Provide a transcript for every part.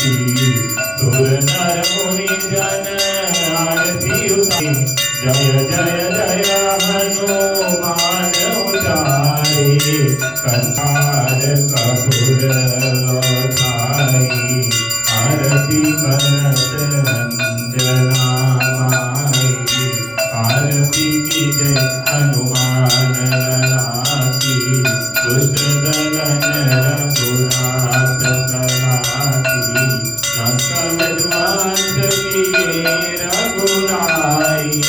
सुर नर मुनि जन आरती उतारे जय जय जय हनुमान उचारे कंठार कपूर लोधाई आरती करत अंजना माई आरती की जय हनुमान लला की दुष्ट दलन रघुनाथ कला की संकट विध्वंस किए रघुराई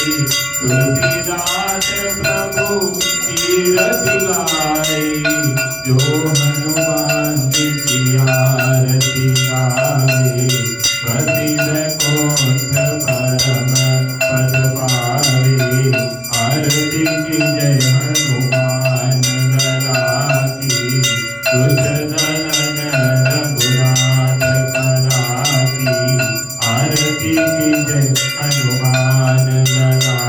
तुलसीदास प्रभु कीरति गाई जो हनुमान की आरती गावे पति वैकुंठ परम पद पावे आरती की जय हनुमान लला की दुष्ट दलन रघुनाथ कला की आरती की जय हनुमान लला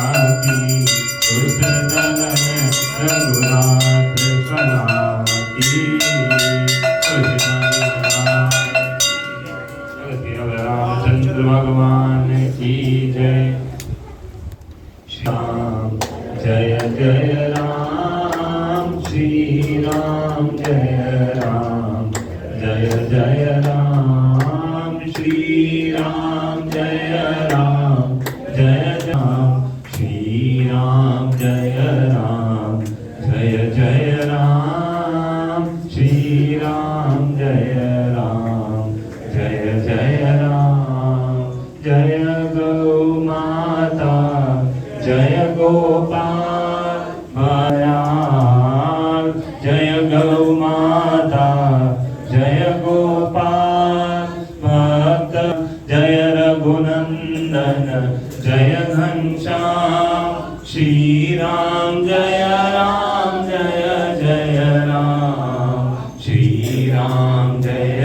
की दुष्ट दलन रघुनाथ कला की रामचंद्र भगवान की जय श्याम जय जय राम श्री राम जय राम जय जय राम श्री राम जय राम जय राम श्री राम जय राम जय जय राम श्री राम जय राम जय जय राम जय गौ माता जय गोपाल भयाल जय गौ माता जय गोपाल भक्त जय रघुनंदन जय घनश्याम श्री राम जय